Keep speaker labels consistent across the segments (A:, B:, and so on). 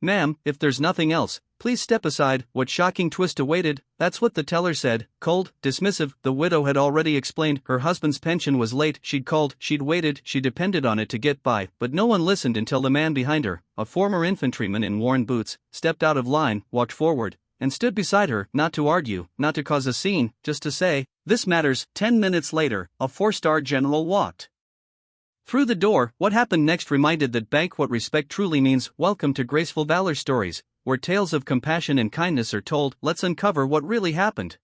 A: "Ma'am, if there's nothing else, please step aside." What shocking twist awaited? That's what the teller said, cold, dismissive. The widow had already explained her husband's pension was late. She'd called, she'd waited, she depended on it to get by, but no one listened until the man behind her, a former infantryman in worn boots, stepped out of line, walked forward, and stood beside her, not to argue, not to cause a scene, just to say, "This matters." 10 minutes later, a 4-star general walked through the door. What happened next reminded that bank what respect truly means. Welcome to Graceful Valor Stories, where tales of compassion and kindness are told. Let's uncover what really happened.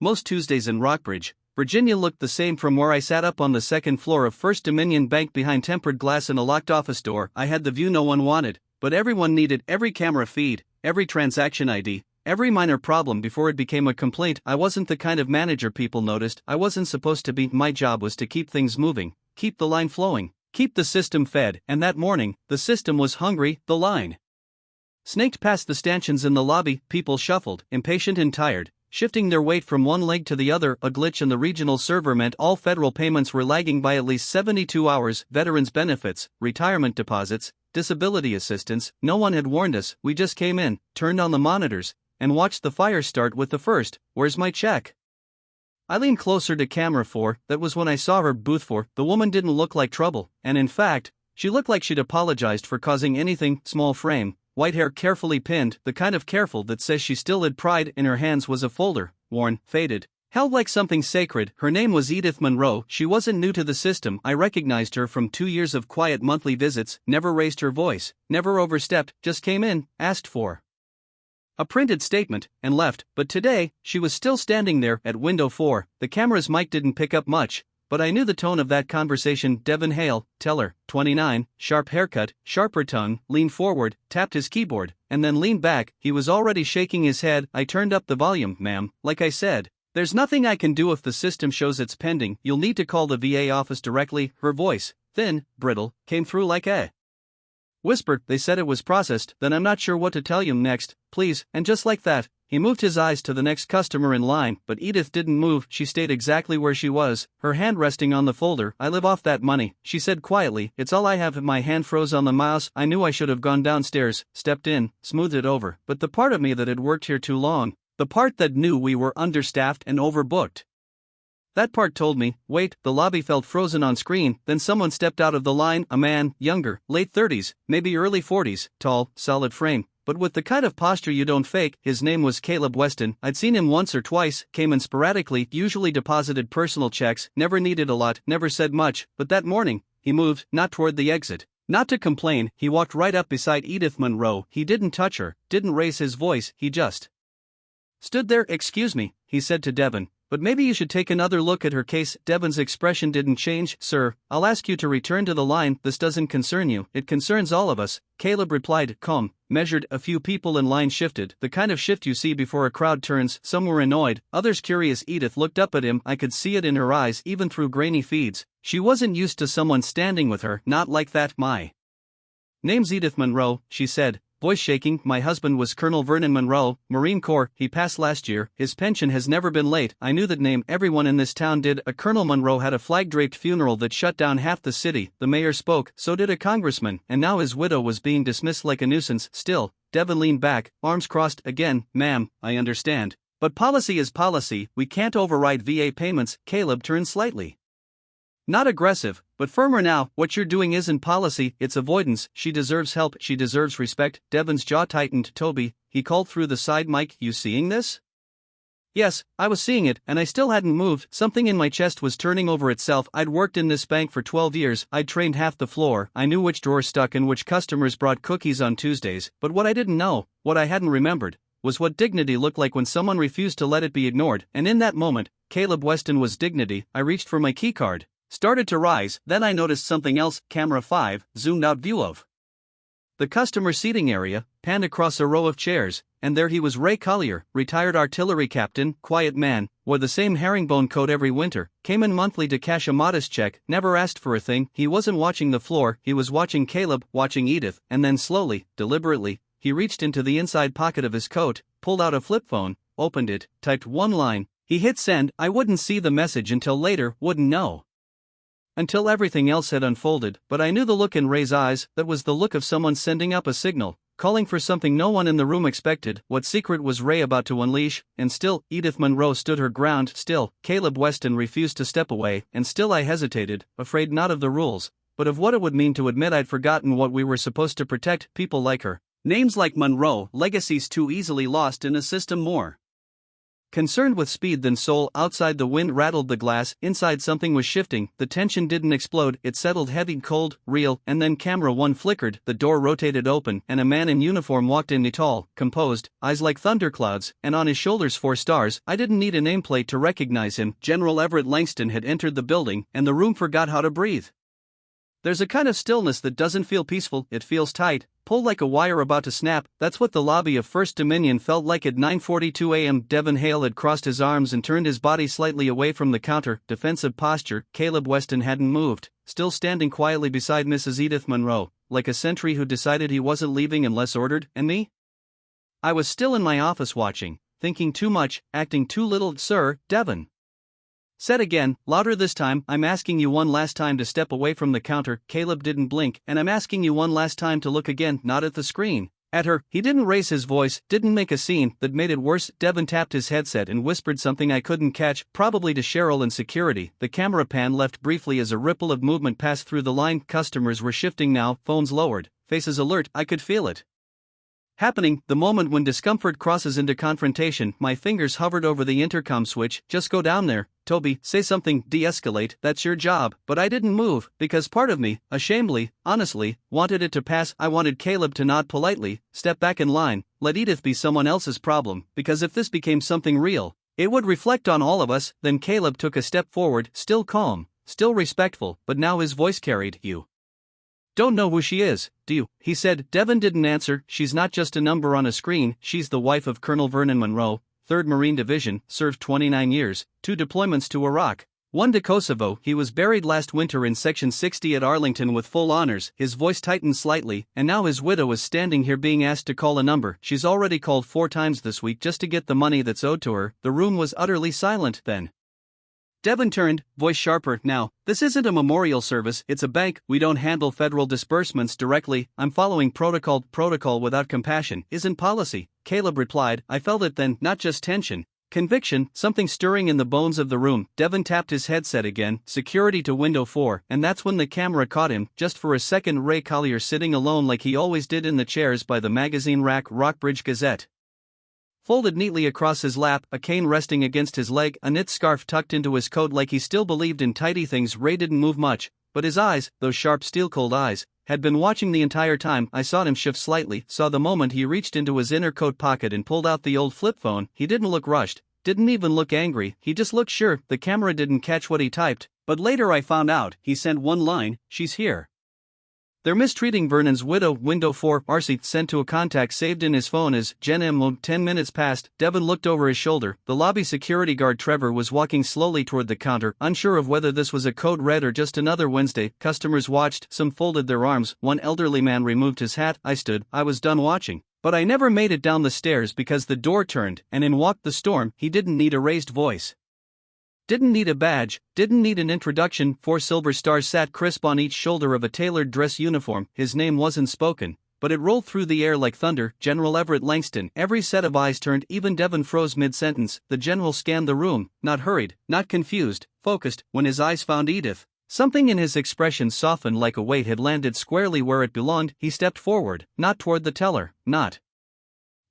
A: Most Tuesdays in Rockbridge, Virginia looked the same from where I sat up on the second floor of First Dominion Bank behind tempered glass and a locked office door. I had the view no one wanted, but everyone needed. Every camera feed, every transaction ID, every minor problem before it became a complaint. I wasn't the kind of manager people noticed. I wasn't supposed to be. My job was to keep things moving, keep the line flowing, keep the system fed. And that morning, the system was hungry. The line snaked past the stanchions in the lobby. People shuffled, impatient and tired, shifting their weight from one leg to the other. A glitch in the regional server meant all federal payments were lagging by at least 72 hours. Veterans benefits, retirement deposits, disability assistance. No one had warned us. We just came in, turned on the monitors, and watched the fire start with the first, "Where's my check?" I leaned closer to camera 4. That was when I saw her. Booth 4. The woman didn't look like trouble, and in fact, she looked like she'd apologized for causing anything. Small frame, white hair carefully pinned, the kind of careful that says she still had pride. In her hands was a folder, worn, faded, held like something sacred. Her name was Edith Monroe. She wasn't new to the system. I recognized her from 2 years of quiet monthly visits. Never raised her voice, never overstepped, just came in, asked for a printed statement, and left. But today, she was still standing there at window 4. The camera's mic didn't pick up much, but I knew the tone of that conversation. Devin Hale, teller, 29, sharp haircut, sharper tongue, leaned forward, tapped his keyboard, and then leaned back. He was already shaking his head. I turned up the volume. "Ma'am, like I said, there's nothing I can do if the system shows it's pending. You'll need to call the VA office directly." Her voice, thin, brittle, came through like a whisper. "They said it was processed." "Then I'm not sure what to tell you next, please." And just like that, he moved his eyes to the next customer in line. But Edith didn't move. She stayed exactly where she was, her hand resting on the folder. "I live off that money," she said quietly. "It's all I have." My hand froze on the mouse. I knew I should have gone downstairs, stepped in, smoothed it over. But the part of me that had worked here too long, the part that knew we were understaffed and overbooked, that part told me, wait. The lobby felt frozen on screen. Then someone stepped out of the line. A man, younger, late 30s, maybe early 40s, tall, solid frame, but with the kind of posture you don't fake. His name was Caleb Weston. I'd seen him once or twice, came in sporadically, usually deposited personal checks, never needed a lot, never said much. But that morning, he moved, not toward the exit, not to complain. He walked right up beside Edith Monroe. He didn't touch her, didn't raise his voice, he just stood there. "Excuse me," he said to Devin, "but maybe you should take another look at her case." Devin's expression didn't change. "Sir, I'll ask you to return to the line. This doesn't concern you, it concerns all of us," Caleb replied, calm, measured. A few people in line shifted, the kind of shift you see before a crowd turns. Some were annoyed, others curious. Edith looked up at him. I could see it in her eyes, even through grainy feeds. She wasn't used to someone standing with her, not like that. "My name's Edith Monroe," she said, voice shaking. "My husband was Colonel Vernon Monroe, Marine Corps. He passed last year. His pension has never been late." I knew that name. Everyone in this town did. A Colonel Monroe had a flag-draped funeral that shut down half the city. The mayor spoke, so did a congressman, and now his widow was being dismissed like a nuisance. Still, Devin leaned back, arms crossed. "Again, ma'am, I understand. But policy is policy. We can't override VA payments." Caleb turned slightly, not aggressive, but firmer now. "What you're doing isn't policy, it's avoidance. She deserves help, she deserves respect." Devin's jaw tightened. "Toby," he called through the side mic, "you seeing this?" Yes, I was seeing it, and I still hadn't moved. Something in my chest was turning over itself. I'd worked in this bank for 12 years, I'd trained half the floor, I knew which drawer stuck and which customers brought cookies on Tuesdays, but what I didn't know, what I hadn't remembered, was what dignity looked like when someone refused to let it be ignored. And in that moment, Caleb Weston was dignity. I reached for my keycard, started to rise, then I noticed something else. Camera 5, zoomed out view of the customer seating area, panned across a row of chairs, and there he was. Ray Collier, retired artillery captain, quiet man, wore the same herringbone coat every winter, came in monthly to cash a modest check, never asked for a thing. He wasn't watching the floor, he was watching Caleb, watching Edith, and then slowly, deliberately, he reached into the inside pocket of his coat, pulled out a flip phone, opened it, typed one line. He hit send. I wouldn't see the message until later, wouldn't know until everything else had unfolded, but I knew the look in Ray's eyes. That was the look of someone sending up a signal, calling for something no one in the room expected. What secret was Ray about to unleash? And still, Edith Monroe stood her ground. Still, Caleb Weston refused to step away, and still I hesitated, afraid not of the rules, but of what it would mean to admit I'd forgotten what we were supposed to protect. People like her. Names like Monroe, legacies too easily lost in a system more concerned with speed than soul. Outside, the wind rattled the glass. Inside, something was shifting. The tension didn't explode, it settled heavy, cold, real. And then camera one flickered, the door rotated open, and a man in uniform walked in. Tall, composed, eyes like thunderclouds, and on his shoulders 4 stars. I didn't need a nameplate to recognize him. General Everett Langston had entered the building, and the room forgot how to breathe. There's a kind of stillness that doesn't feel peaceful, it feels tight, pulled like a wire about to snap. That's what the lobby of First Dominion felt like at 9:42 a.m. Devon Hale had crossed his arms and turned his body slightly away from the counter, defensive posture. Caleb Weston hadn't moved, still standing quietly beside Mrs. Edith Monroe, like a sentry who decided he wasn't leaving unless ordered. And me? I was still in my office watching, thinking too much, acting too little. Sir, Devon said again, louder this time, I'm asking you one last time to step away from the counter. Caleb didn't blink. And I'm asking you one last time to look again, not at the screen, at her. He didn't raise his voice, didn't make a scene that made it worse. Devon tapped his headset and whispered something I couldn't catch, probably to Cheryl in security. The camera pan left briefly as a ripple of movement passed through the line. Customers were shifting now, phones lowered, faces alert. I could feel it happening. The moment when discomfort crosses into confrontation. My fingers hovered over the intercom switch. Just go down there, Toby, say something, de-escalate, that's your job. But I didn't move, because part of me, ashamedly, honestly, wanted it to pass. I wanted Caleb to nod politely, step back in line, let Edith be someone else's problem, because if this became something real, it would reflect on all of us. Then Caleb took a step forward, still calm, still respectful, but now his voice carried, you don't know who she is, do you? He said. Devon didn't answer. She's not just a number on a screen, she's the wife of Colonel Vernon Monroe, 3rd Marine Division, served 29 years, 2 deployments to Iraq, 1 to Kosovo. He was buried last winter in Section 60 at Arlington with full honors. His voice tightened slightly, and now his widow is standing here being asked to call a number. She's already called 4 times this week just to get the money that's owed to her. The room was utterly silent then. Devon turned, voice sharper. Now, this isn't a memorial service, it's a bank. We don't handle federal disbursements directly. I'm following protocol. Protocol without compassion isn't policy, Caleb replied. I felt it then, not just tension, conviction, something stirring in the bones of the room. Devon tapped his headset again, security to window 4, and that's when the camera caught him, just for a second. Ray Collier sitting alone like he always did in the chairs by the magazine rack. Rockbridge Gazette folded neatly across his lap, a cane resting against his leg, a knit scarf tucked into his coat like he still believed in tidy things. Ray didn't move much, but his eyes, those sharp steel-cold eyes, had been watching the entire time. I saw him shift slightly, saw the moment he reached into his inner coat pocket and pulled out the old flip phone. He didn't look rushed, didn't even look angry, he just looked sure. The camera didn't catch what he typed, but later I found out. He sent one line, she's here. They're mistreating Vernon's widow. Window 4, RC, sent to a contact saved in his phone as Jen M. 10 minutes passed. Devon looked over his shoulder. The lobby security guard Trevor was walking slowly toward the counter, unsure of whether this was a code red or just another Wednesday. Customers watched, some folded their arms, one elderly man removed his hat. I stood, I was done watching. But I never made it down the stairs because the door turned, and in walked the storm. He didn't need a raised voice, didn't need a badge, didn't need an introduction. 4 silver stars sat crisp on each shoulder of a tailored dress uniform. His name wasn't spoken, but it rolled through the air like thunder. General Everett Langston. Every set of eyes turned, even Devon froze mid-sentence. The general scanned the room, not hurried, not confused, focused. When his eyes found Edith, something in his expression softened like a weight had landed squarely where it belonged. He stepped forward, not toward the teller, not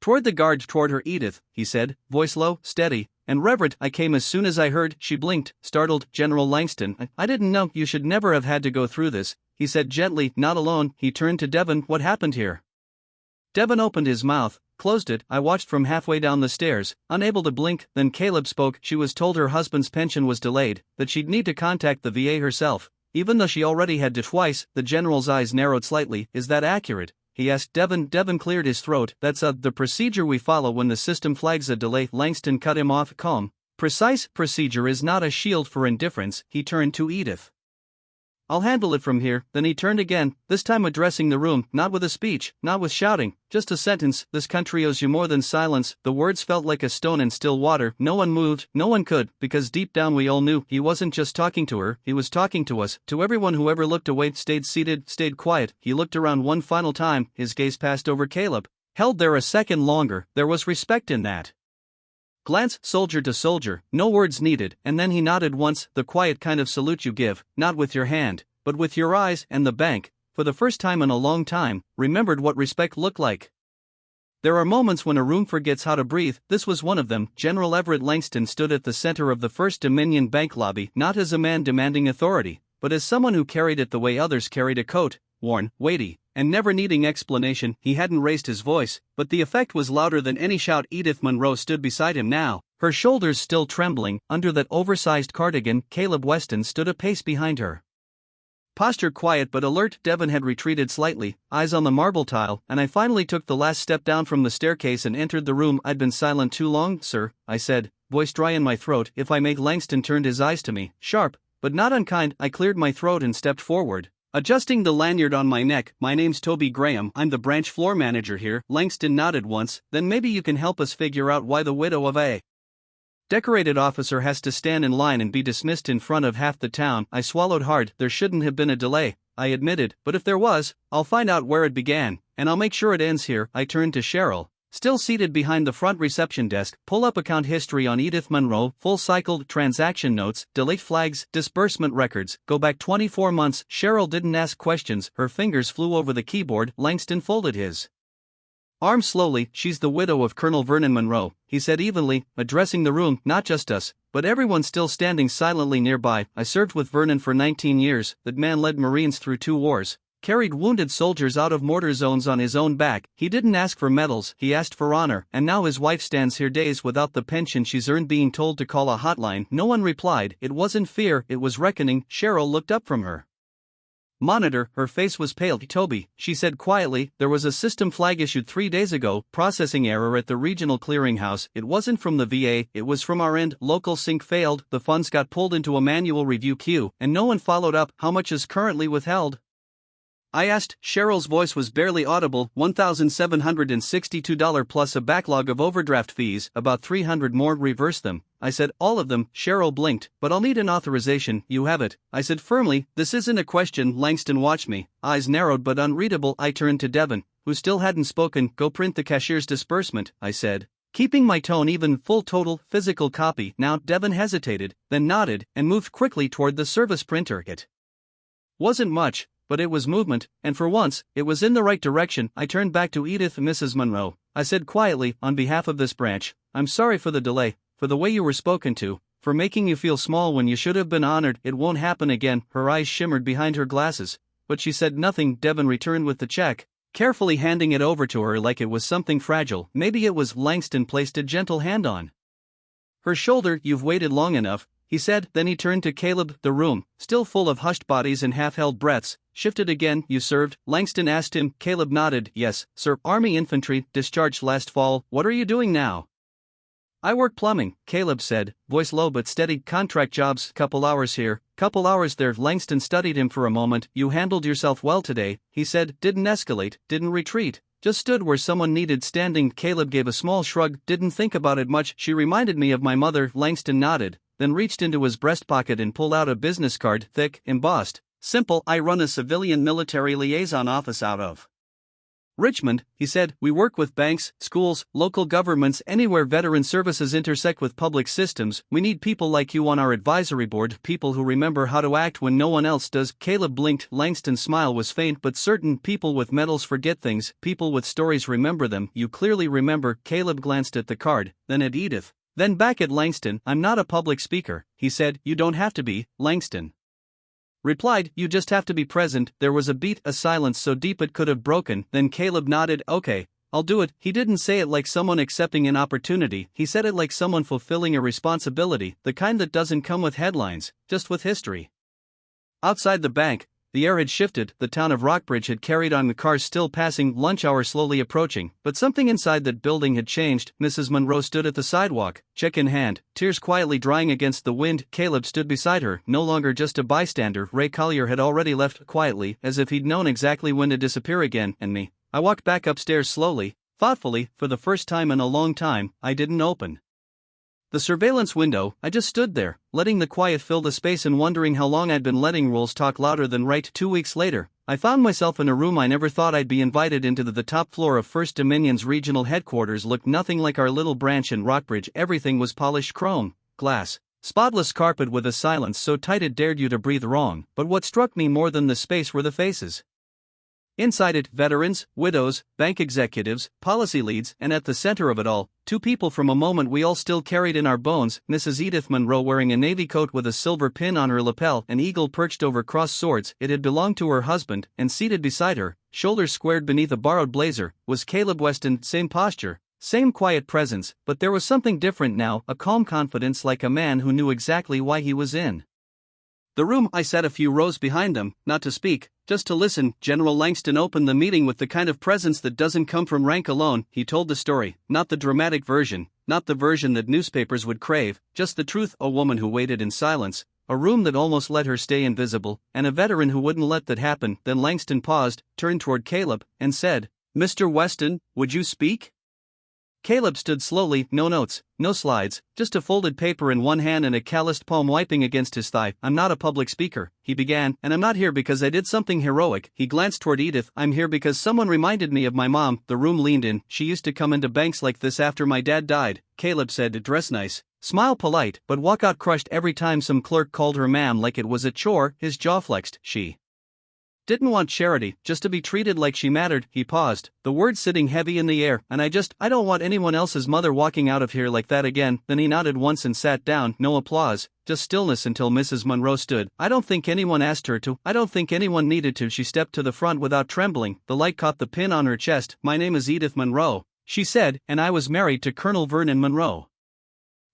A: toward the guard, toward her. Edith, he said, voice low, steady, and reverent. I came as soon as I heard. She blinked, startled. General Langston, I didn't know. You should never have had to go through this, he said gently. Not alone. He turned to Devon. What happened here? Devon opened his mouth, closed it. I watched from halfway down the stairs, unable to blink. Then Caleb spoke. She was told her husband's pension was delayed, that she'd need to contact the VA herself, even though she already had to twice. The general's eyes narrowed slightly. Is that accurate? He asked. Devon cleared his throat. That's the procedure we follow when the system flags a delay. Langston cut him off. Calm, precise procedure is not a shield for indifference. He turned to Edith. I'll handle it from here. Then he turned again, this time addressing the room, not with a speech, not with shouting, just a sentence. This country owes you more than silence. The words felt like a stone in still water. No one moved, no one could, because deep down we all knew he wasn't just talking to her, he was talking to us, to everyone who ever looked away, stayed seated, stayed quiet. He looked around one final time, his gaze passed over Caleb. Held there a second longer, there was respect in that glance, soldier to soldier, no words needed, and then he nodded once, the quiet kind of salute you give, not with your hand, but with your eyes, and the bank, for the first time in a long time, remembered what respect looked like. There are moments when a room forgets how to breathe. This was one of them. General Everett Langston stood at the center of the First Dominion Bank lobby, not as a man demanding authority, but as someone who carried it the way others carried a coat, worn, weighty, and never needing explanation. He hadn't raised his voice, but the effect was louder than any shout. Edith Monroe stood beside him now, her shoulders still trembling. Under that oversized cardigan, Caleb Weston stood a pace behind her. Posture quiet but alert. Devon had retreated slightly, eyes on the marble tile, and I finally took the last step down from the staircase and entered the room. I'd been silent too long, sir, I said, voice dry in my throat. If I may. Langston turned his eyes to me, sharp, but not unkind. I cleared my throat and stepped forward, adjusting the lanyard on my neck. My name's Toby Graham, I'm the branch floor manager here. Langston nodded once. Then maybe you can help us figure out why the widow of a decorated officer has to stand in line and be dismissed in front of half the town. I swallowed hard. There shouldn't have been a delay, I admitted, but if there was, I'll find out where it began, and I'll make sure it ends here. I turned to Cheryl, still seated behind the front reception desk. Pull up account history on Edith Monroe, full-cycled transaction notes, delete flags, disbursement records, go back 24 months. Cheryl didn't ask questions, her fingers flew over the keyboard. Langston folded his arms slowly. She's the widow of Colonel Vernon Monroe, he said evenly, addressing the room, not just us, but everyone still standing silently nearby. I served with Vernon for 19 years. That man led Marines through 2 wars, carried wounded soldiers out of mortar zones on his own back. He didn't ask for medals, he asked for honor, and now his wife stands here days without the pension she's earned, being told to call a hotline. No one replied. It wasn't fear, it was reckoning. Cheryl looked up from her monitor, her face was pale. Toby, she said quietly, there was a system flag issued 3 days ago, processing error at the regional clearinghouse. It wasn't from the VA, it was from our end. Local sync failed, the funds got pulled into a manual review queue, and no one followed up. How much is currently withheld? I asked. Cheryl's voice was barely audible. $1,762 plus a backlog of overdraft fees, about 300 more. Reverse them. I said. All of them. Cheryl blinked. But I'll need an authorization. You have it, I said firmly. This isn't a question. Langston watched me, eyes narrowed but unreadable. I turned to Devon, who still hadn't spoken. Go print the cashier's disbursement, I said, keeping my tone even. Full total, physical copy. Now. Devon hesitated, then nodded, and moved quickly toward the service printer. It wasn't much, but it was movement, and for once, it was in the right direction. I turned back to Edith. Mrs. Monroe, I said quietly, on behalf of this branch, I'm sorry for the delay, for the way you were spoken to, for making you feel small when you should have been honored. It won't happen again. Her eyes shimmered behind her glasses, but she said nothing. Devon returned with the check, carefully handing it over to her like it was something fragile. Maybe it was. Langston placed a gentle hand on her shoulder. You've waited long enough, he said. Then he turned to Caleb. The room, still full of hushed bodies and half-held breaths, shifted again. You served? Langston asked him. Caleb nodded. Yes, sir. Army infantry, discharged last fall. What are you doing now? I work plumbing, Caleb said, voice low but steady. Contract jobs, couple hours here, couple hours there. Langston studied him for a moment. You handled yourself well today, he said. Didn't escalate, didn't retreat, just stood where someone needed standing. Caleb gave a small shrug. Didn't think about it much. She reminded me of my mother. Langston nodded, then reached into his breast pocket and pulled out a business card, thick, embossed, simple. I run a civilian military liaison office out of Richmond, he said. We work with banks, schools, local governments, anywhere veteran services intersect with public systems. We need people like you on our advisory board, people who remember how to act when no one else does. Caleb blinked. Langston's smile was faint but certain. People with medals forget things, people with stories remember them. You clearly remember. Caleb glanced at the card, then at Edith, then back at Langston. I'm not a public speaker, he said. You don't have to be, Langston replied. You just have to be present. There was a beat, a silence so deep it could have broken. Then Caleb nodded. Okay, I'll do it. He didn't say it like someone accepting an opportunity, he said it like someone fulfilling a responsibility, the kind that doesn't come with headlines, just with history. Outside the bank, The air had shifted, the town of Rockbridge had carried on, the cars still passing, lunch hour slowly approaching, but something inside that building had changed. Mrs. Monroe stood at the sidewalk, check in hand, tears quietly drying against the wind. Caleb stood beside her, no longer just a bystander. Ray Collier had already left quietly, as if he'd known exactly when to disappear again, and me. I walked back upstairs slowly, thoughtfully. For the first time in a long time, I didn't open the surveillance window. I just stood there, letting the quiet fill the space and wondering how long I'd been letting rules talk louder than right. 2 weeks later, I found myself in a room I never thought I'd be invited into. The top floor of First Dominion's regional headquarters looked nothing like our little branch in Rockbridge. Everything was polished chrome, glass, spotless carpet with a silence so tight it dared you to breathe wrong. But what struck me more than the space were the faces. Inside it, veterans, widows, bank executives, policy leads, and at the center of it all, two people from a moment we all still carried in our bones. Mrs. Edith Monroe wearing a navy coat with a silver pin on her lapel, an eagle perched over crossed swords. It had belonged to her husband, and seated beside her, shoulders squared beneath a borrowed blazer, was Caleb Weston. Same posture, same quiet presence, but there was something different now, a calm confidence like a man who knew exactly why he was in the room. I sat a few rows behind them, not to speak, just to listen. General Langston opened the meeting with the kind of presence that doesn't come from rank alone. He told the story, not the dramatic version, not the version that newspapers would crave, just the truth. A woman who waited in silence, a room that almost let her stay invisible, and a veteran who wouldn't let that happen. Then Langston paused, turned toward Caleb, and said, "Mr. Weston, would you speak?" Caleb stood slowly, no notes, no slides, just a folded paper in one hand and a calloused palm wiping against his thigh. "I'm not a public speaker," he began, "and I'm not here because I did something heroic." He glanced toward Edith. "I'm here because someone reminded me of my mom." The room leaned in. "She used to come into banks like this after my dad died," Caleb said. "Dress nice, smile polite, but walk out crushed every time some clerk called her ma'am, like it was a chore." His jaw flexed. "She didn't want charity, just to be treated like she mattered." He paused, the words sitting heavy in the air. "And I don't want anyone else's mother walking out of here like that again." Then he nodded once and sat down. No applause, just stillness until Mrs. Monroe stood. "I don't think anyone asked her to. I don't think anyone needed to." She stepped to the front without trembling. The light caught the pin on her chest. "My name is Edith Monroe," she said, "and I was married to Colonel Vernon Monroe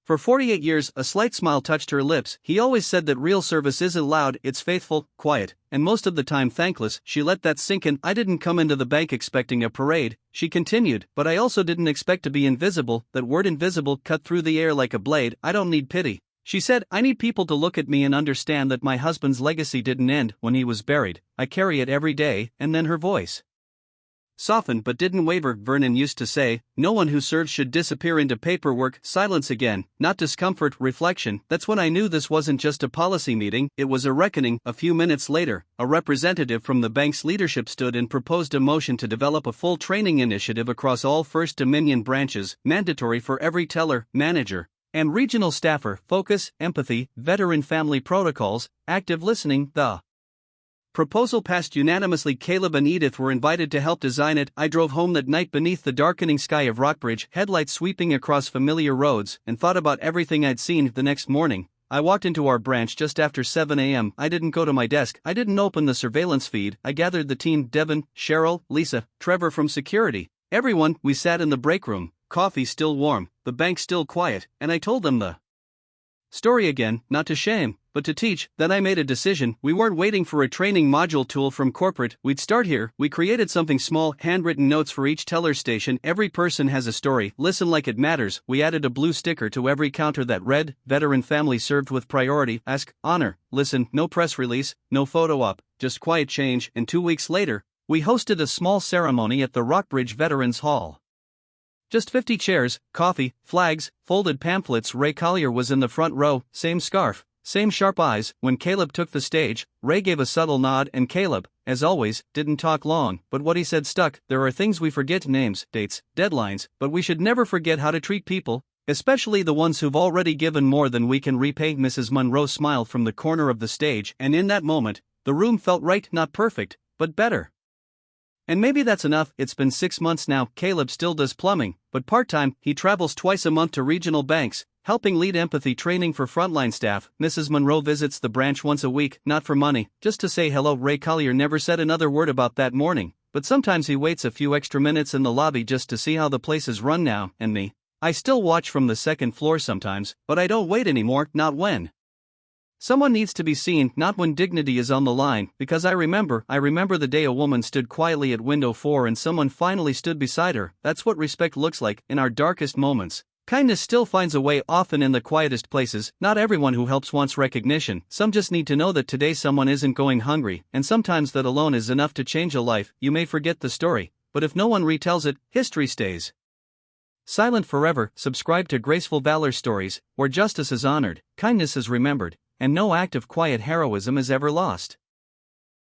A: for 48 years." A slight smile touched her lips. "He always said that real service isn't loud, it's faithful, quiet, and most of the time thankless." She let that sink in. "I didn't come into the bank expecting a parade," she continued, "but I also didn't expect to be invisible." That word invisible cut through the air like a blade. "I don't need pity," she said. "I need people to look at me and understand that my husband's legacy didn't end when he was buried. I carry it every day." And then her voice softened but didn't waver. "Vernon used to say, no one who serves should disappear into paperwork." Silence again, not discomfort, reflection. That's when I knew this wasn't just a policy meeting, it was a reckoning. A few minutes later, a representative from the bank's leadership stood and proposed a motion to develop a full training initiative across all First Dominion branches, mandatory for every teller, manager, and regional staffer. Focus, empathy, veteran family protocols, active listening. The proposal passed unanimously. Caleb and Edith were invited to help design it. I drove home that night beneath the darkening sky of Rockbridge, headlights sweeping across familiar roads, and thought about everything I'd seen. The next morning, I walked into our branch just after 7 a.m. I didn't go to my desk. I didn't open the surveillance feed. I gathered the team: Devin, Cheryl, Lisa, Trevor from security. Everyone. We sat in the break room, coffee still warm, the bank still quiet, and I told them the story again, not to shame, but to teach. Then I made a decision. We weren't waiting for a training module tool from corporate. We'd start here. We created something small, handwritten notes for each teller station. Every person has a story. Listen like it matters. We added a blue sticker to every counter that read, "Veteran family served with priority." Ask, honor, listen. No press release, no photo op, just quiet change. And 2 weeks later, we hosted a small ceremony at the Rockbridge Veterans Hall. Just 50 chairs, coffee, flags, folded pamphlets. Ray Collier was in the front row, same scarf, same sharp eyes. When Caleb took the stage, Ray gave a subtle nod, and Caleb, as always, didn't talk long, but what he said stuck. "There are things we forget: names, dates, deadlines, but we should never forget how to treat people, especially the ones who've already given more than we can repay." Mrs. Monroe smiled from the corner of the stage, and in that moment, the room felt right, not perfect, but better. And maybe that's enough. It's been 6 months now. Caleb still does plumbing, but part-time. He travels twice a month to regional banks, helping lead empathy training for frontline staff. Mrs. Monroe visits the branch once a week, not for money, just to say hello. Ray Collier never said another word about that morning, but sometimes he waits a few extra minutes in the lobby just to see how the place is run now. And me, I still watch from the second floor sometimes, but I don't wait anymore, not when Someone needs to be seen, not when dignity is on the line, because I remember the day a woman stood quietly at window 4 and someone finally stood beside her. That's what respect looks like in our darkest moments. Kindness still finds a way, often in the quietest places. Not everyone who helps wants recognition, some just need to know that today someone isn't going hungry, and sometimes that alone is enough to change a life. You may forget the story, but if no one retells it, history stays silent forever. Subscribe to Graceful Valor Stories, where justice is honored, kindness is remembered, and no act of quiet heroism is ever lost.